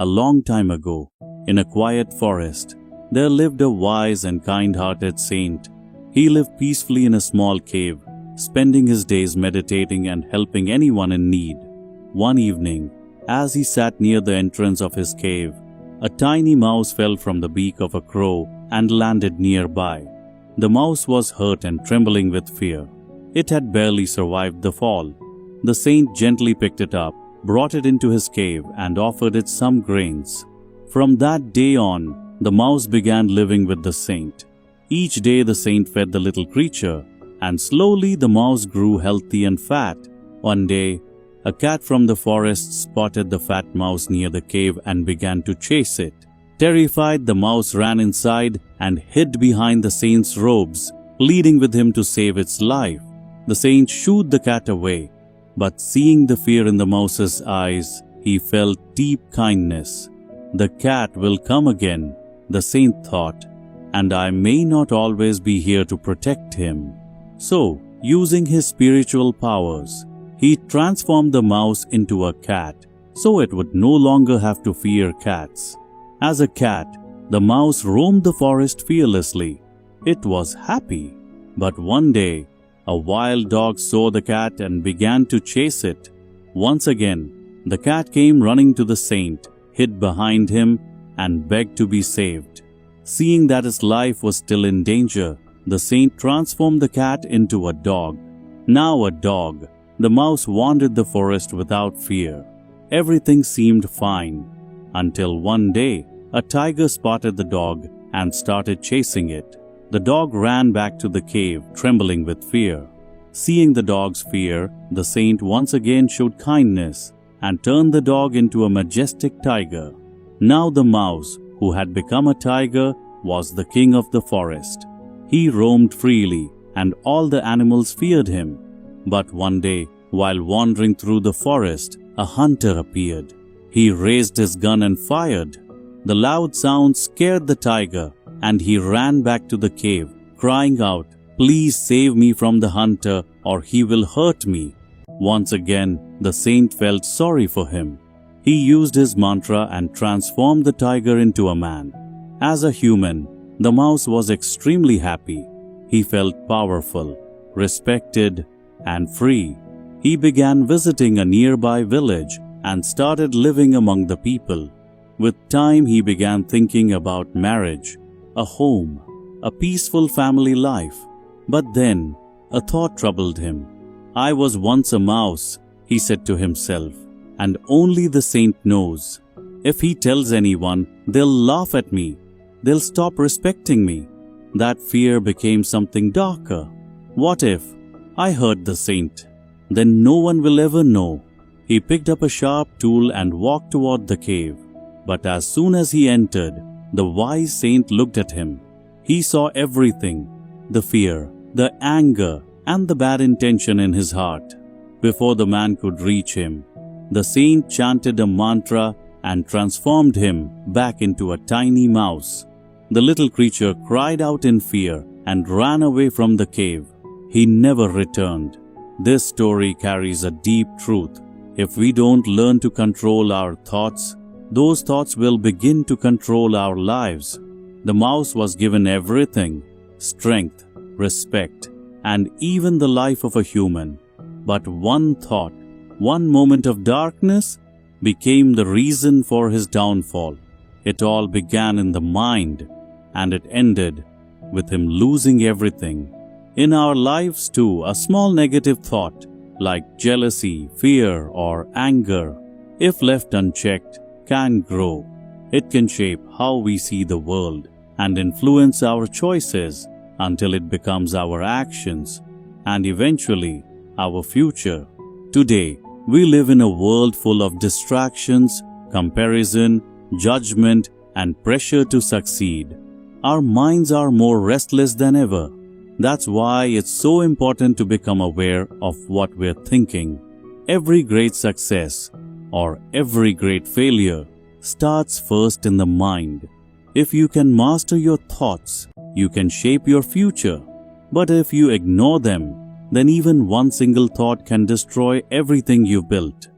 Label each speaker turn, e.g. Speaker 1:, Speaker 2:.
Speaker 1: A long time ago, in a quiet forest, there lived a wise and kind-hearted saint. He lived peacefully in a small cave, spending his days meditating and helping anyone in need. One evening, as he sat near the entrance of his cave, a tiny mouse fell from the beak of a crow and landed nearby. The mouse was hurt and trembling with fear. It had barely survived the fall. The saint gently picked it up, brought it into his cave, and offered it some grains. From that day on, the mouse began living with the saint. Each day the saint fed the little creature, and slowly the mouse grew healthy and fat. One day, a cat from the forest spotted the fat mouse near the cave and began to chase it. Terrified, the mouse ran inside and hid behind the saint's robes, pleading with him to save its life. The saint shooed the cat away, but seeing the fear in the mouse's eyes, he felt deep kindness. The cat will come again, the saint thought, and I may not always be here to protect him. So, using his spiritual powers, he transformed the mouse into a cat, so it would no longer have to fear cats. As a cat, the mouse roamed the forest fearlessly. It was happy. But one day, a wild dog saw the cat and began to chase it. Once again, the cat came running to the saint, hid behind him, and begged to be saved. Seeing that his life was still in danger, the saint transformed the cat into a dog. Now a dog, the mouse wandered the forest without fear. Everything seemed fine, until one day, a tiger spotted the dog and started chasing it. The dog ran back to the cave, trembling with fear. Seeing the dog's fear, the saint once again showed kindness and turned the dog into a majestic tiger. Now the mouse, who had become a tiger, was the king of the forest. He roamed freely, and all the animals feared him. But one day, while wandering through the forest, a hunter appeared. He raised his gun and fired. The loud sound scared the tiger, and he ran back to the cave, crying out, "Please save me from the hunter, or he will hurt me." Once again, the saint felt sorry for him. He used his mantra and transformed the tiger into a man. As a human, the mouse was extremely happy. He felt powerful, respected, and free. He began visiting a nearby village and started living among the people. With time, he began thinking about marriage, a home, a peaceful family life. But then, a thought troubled him. "I was once a mouse," he said to himself, "and only the saint knows. If he tells anyone, they'll laugh at me. They'll stop respecting me." That fear became something darker. What if I hurt the saint? Then no one will ever know. He picked up a sharp tool and walked toward the cave. But as soon as he entered, the wise saint looked at him. He saw everything, the fear, the anger, and the bad intention in his heart. Before the man could reach him, the saint chanted a mantra and transformed him back into a tiny mouse. The little creature cried out in fear and ran away from the cave. He never returned. This story carries a deep truth. If we don't learn to control our thoughts, those thoughts will begin to control our lives. The mouse was given everything: strength, respect, and even the life of a human. But one thought, one moment of darkness, became the reason for his downfall. It all began in the mind, and it ended with him losing everything. In our lives too, a small negative thought, like jealousy, fear, or anger, if left unchecked, can grow. It can shape how we see the world and influence our choices until it becomes our actions and eventually our future. Today, we live in a world full of distractions, comparison, judgment, and pressure to succeed. Our minds are more restless than ever. That's why it's so important to become aware of what we're thinking. Every great success or every great failure starts first in the mind. If you can master your thoughts, you can shape your future. But if you ignore them, then even one single thought can destroy everything you've built.